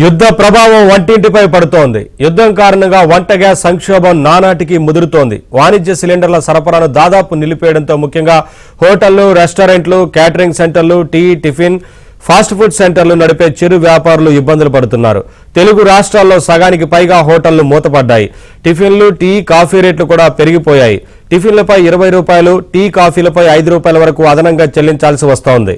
యుద్ధ ప్రభావం వంటింటిపై పడుతోంది. యుద్ధం కారణంగా వంట గ్యాస్ సంక్షోభం నానాటికి ముదురుతోంది. వాణిజ్య సిలిండర్ల సరఫరాను దాదాపు నిలిపేయడంతో ముఖ్యంగా హోటళ్లు, రెస్టారెంట్లు, క్యాటరింగ్ సెంటర్లు, టీ, టిఫిన్, ఫాస్ట్ ఫుడ్ సెంటర్లు నడిపే చిరు వ్యాపారులు ఇబ్బందులు పడుతున్నారు. తెలుగు రాష్ట్రాల్లో సగానికి పైగా హోటళ్లు మూతపడ్డాయి. టిఫిన్లు, టీ, కాఫీ రేట్లు కూడా పెరిగిపోయాయి. టిఫిన్లపై 20 రూపాయలు, టీ, కాఫీలపై 5 రూపాయల వరకు అదనంగా చెల్లించాల్సి వస్తోంది.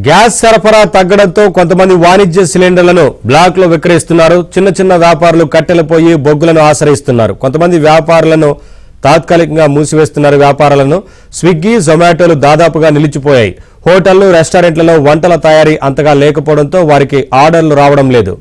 గ్యాస్ సరఫరా తగ్గడంతో కొంతమంది వాణిజ్య సిలిండర్లను బ్లాక్ లో విక్రయిస్తున్నారు. చిన్న చిన్న వ్యాపారులు కట్టెలపోయి బొగ్గులను ఆశ్రయిస్తున్నారు. కొంతమంది వ్యాపారులను తాత్కాలికంగా మూసివేస్తున్నారు. వ్యాపారాలను స్విగ్గీ, జొమాటోలు దాదాపుగా నిలిచిపోయాయి. హోటళ్లు, రెస్టారెంట్లలో వంటల తయారీ అంతగా లేకపోవడంతో వారికి ఆర్డర్లు రావడం లేదు.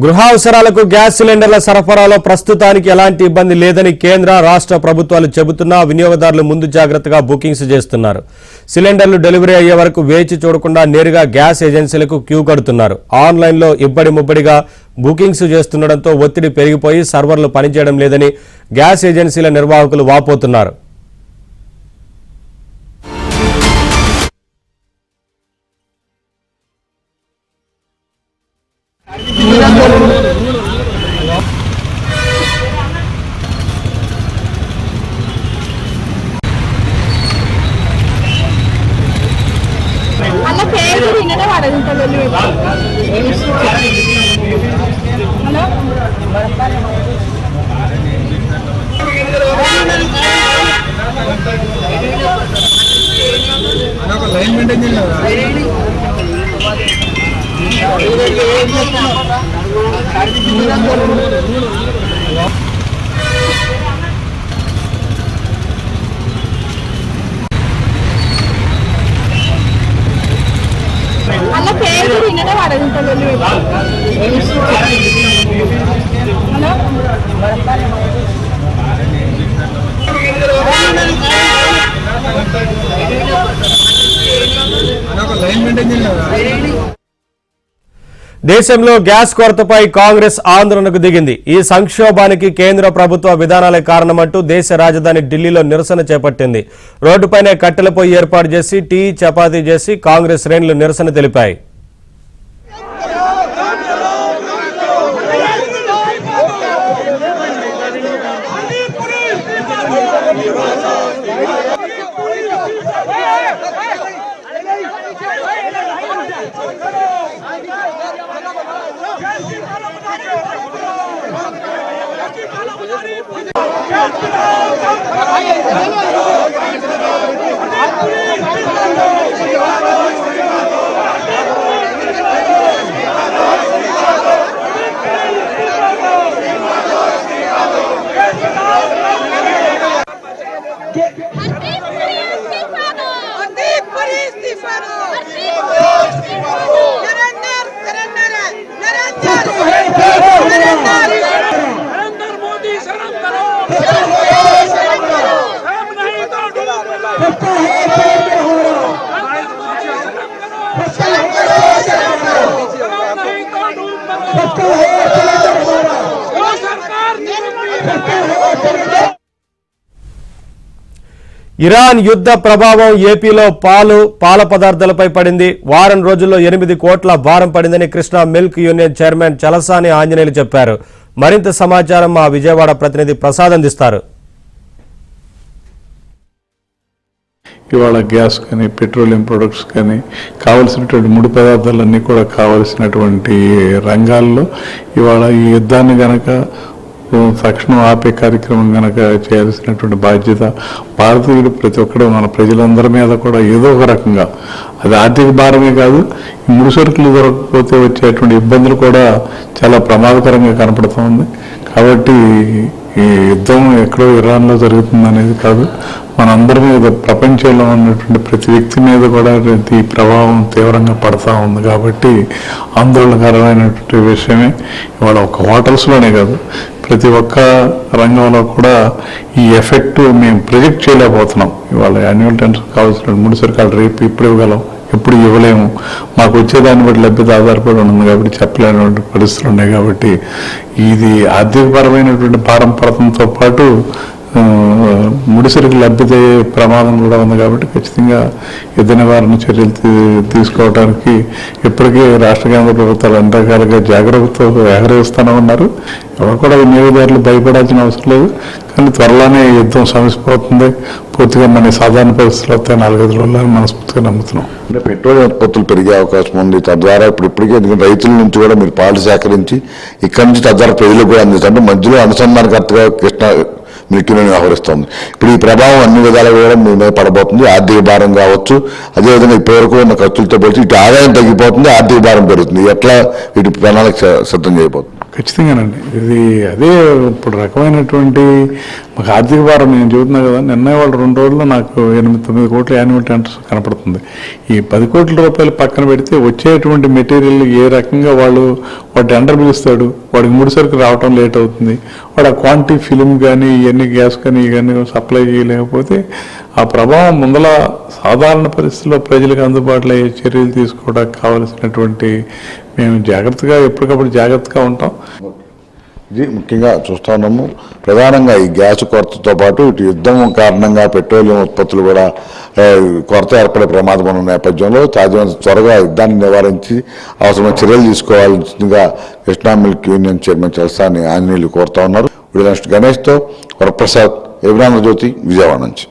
గృహ అవసరాలకు గ్యాస్ సిలిండర్ల సరఫరాలో ప్రస్తుతానికి ఎలాంటి ఇబ్బంది లేదని కేంద్ర, రాష్ట్ర ప్రభుత్వాలు చెబుతున్నా వినియోగదారులు ముందు జాగ్రత్తగా బుకింగ్స్ చేస్తున్నారు. సిలిండర్లు డెలివరీ అయ్యే వరకు వేచి చూడకుండా నేరుగా గ్యాస్ ఏజెన్సీలకు క్యూ కడుతున్నారు. ఆన్లైన్లో ఇబ్బడి ముబ్బడిగా బుకింగ్స్ చేస్తుండటంతో ఒత్తిడి పెరిగిపోయి సర్వర్లు పనిచేయడం లేదని గ్యాస్ ఏజెన్సీల నిర్వాహకులు వాపోతున్నారు. దేశంలో గ్యాస్ కొరతపై కాంగ్రెస్ ఆందోళనకు దిగింది. ఈ సంక్షోభానికి కేంద్ర ప్రభుత్వ విధానాలే కారణమంటూ దేశ రాజధాని ఢిల్లీలో నిరసన చేపట్టింది. రోడ్డుపైనే కట్టెలపై ఏర్పాటు చేసి టీ, చపాతీ చేసి కాంగ్రెస్ శ్రేణులు నిరసన తెలిపాయి. ఇరాన్ యుద్ధ ప్రభావం ఏపీలో పాల పదార్థాలపై పడింది. వారం రోజుల్లో 8 కోట్ల భారం పడిందని Krishna milk union chairman Chalasani Anjaneyulu చెప్పారు. మరింత సమాచారం మా విజయవాడ ప్రతినిధి ప్రసాద్ అందిస్తారు. ఇవాళ గ్యాస్ కానీ పెట్రోలియం ప్రొడక్ట్స్ కానీ కావలసినటువంటి ముడి పదార్థాలన్నీ కూడా కావలసినటువంటి రంగాల్లో ఇవాళ ఈ యుద్ధాన్ని కనుక తక్షణం ఆపే కార్యక్రమం కనుక చేయాల్సినటువంటి బాధ్యత భారతీయులు ప్రతి ఒక్కరు మన ప్రజలందరి మీద కూడా ఏదో ఒక రకంగా, అది ఆర్థిక భారమే కాదు, ఈ ముడి సరుకులు దొరకకపోతే వచ్చేటువంటి ఇబ్బందులు కూడా చాలా ప్రమాదకరంగా కనపడుతోంది. కాబట్టి ఈ యుద్ధం ఎక్కడో ఇరాన్లో జరుగుతుంది అనేది కాదు, మనందరి మీద, ప్రపంచంలో ఉన్నటువంటి ప్రతి వ్యక్తి మీద కూడా ఈ ప్రభావం తీవ్రంగా పడతా ఉంది. కాబట్టి ఆందోళనకరమైనటువంటి విషయమే. ఇవాళ ఒక హోటల్స్లోనే కాదు, ప్రతి ఒక్క రంగంలో కూడా ఈ ఎఫెక్ట్ మేము ప్రొజెక్ట్ చేయలేకపోతున్నాం. ఇవాళ యాన్యువల్ టెన్షన్ కావాల్సిన ముడి సరుకాలు రేపు ఇప్పుడు ఇవ్వగలం, ఎప్పుడు ఇవ్వలేము, మాకు వచ్చేదాన్ని బట్టి లభ్యత ఆధారపడి ఉంది కాబట్టి చెప్పలేనటువంటి పరిస్థితులు ఉన్నాయి. కాబట్టి ఇది ఆర్థికపరమైనటువంటి భారం పడటంతో పాటు ముడిసరికి లభ్యత ప్రమాదం కూడా ఉంది. కాబట్టి ఖచ్చితంగా యుద్ధ నివారణ చర్యలు తీసుకోవడానికి ఇప్పటికే రాష్ట్ర కేంద్ర ప్రభుత్వాలు అన్ని రకాలుగా జాగ్రత్తతో ఎగరేస్తూనే ఉన్నారు. ఎవరు కూడా వినియోగదారులు భయపడాల్సిన అవసరం లేదు. కానీ త్వరలోనే యుద్ధం సమసిపోతుంది, పూర్తిగా మన సాధారణ పరిస్థితులు వస్తాయి 4-5 రోజుల్లో మనస్ఫూర్తిగా నమ్ముతున్నాం. అంటే పెట్రోల్ ఉత్పత్తులు పెరిగే అవకాశం ఉంది. తద్వారా ఇప్పటికే ఎందుకంటే రైతుల నుంచి కూడా మీరు పాలు సేకరించి ఇక్కడి నుంచి తద్వారా ప్రజలకు కూడా అందిస్తారు. మధ్యలో అనుసంధానకర్తగా కృష్ణా మిల్క్ యూనియన్ వ్యవహరిస్తుంది. ఇప్పుడు ఈ ప్రభావం అన్ని విధాలుగా కూడా మీ మీద పడబోతుంది. ఆర్థిక భారం కావచ్చు, అదేవిధంగా ఇప్పటివరకు ఉన్న ఖర్చులతో పోల్చి ఇటు ఆదాయం తగ్గిపోతుంది, ఆర్థిక భారం పెరుగుతుంది. ఎట్లా వీటి ప్రణాళిక సిద్ధం చేయబోతుంది? ఖచ్చితంగానండి. ఇది అదే ఇప్పుడు రకమైనటువంటి మాకు ఆర్థిక భారం నేను చెబుతున్నా కదా, నిన్న వాళ్ళు 2 రోజుల్లో నాకు 8-9 కోట్ల యాన్యువల్ టెండర్స్ కనపడుతుంది. ఈ 10 కోట్ల రూపాయలు పక్కన పెడితే వచ్చేటువంటి మెటీరియల్ ఏ రకంగా వాడు టెండర్ పిలుస్తాడు, వాడికి ముడి సరుకు రావటం లేట్ అవుతుంది, వాడు ఆ క్వాంటిటీ ఫిలిం కానీ ఇవన్నీ గ్యాస్ కానీ ఇవన్నీ సప్లై చేయలేకపోతే ఆ ప్రభావం ముందల సాధారణ పరిస్థితుల్లో ప్రజలకు అందుబాటులో అయ్యే చర్యలు తీసుకోవడానికి కావలసినటువంటి మేము ఎప్పటికప్పుడు జాగ్రత్తగా ఉంటాం. ఇది ముఖ్యంగా చూస్తా ఉన్నాము. ప్రధానంగా ఈ గ్యాస్ కొరతతో పాటు ఇటు యుద్ధం కారణంగా పెట్రోలియం ఉత్పత్తులు కూడా కొరత ఏర్పడే ప్రమాదం ఉన్న నేపథ్యంలో సాధ్యమైనంత త్వరగా యుద్ధాన్ని నివారించి అవసరమైన చర్యలు తీసుకోవాల్సిందిగా Krishna milk union chairman Chalasani Anjaneyulu కోరుతా ఉన్నారు. వీళ్ళ గణేష్తో వరప్రసాద్, ఎబ్రాంధ్రజ్యోతి, విజయవాడ నుంచి.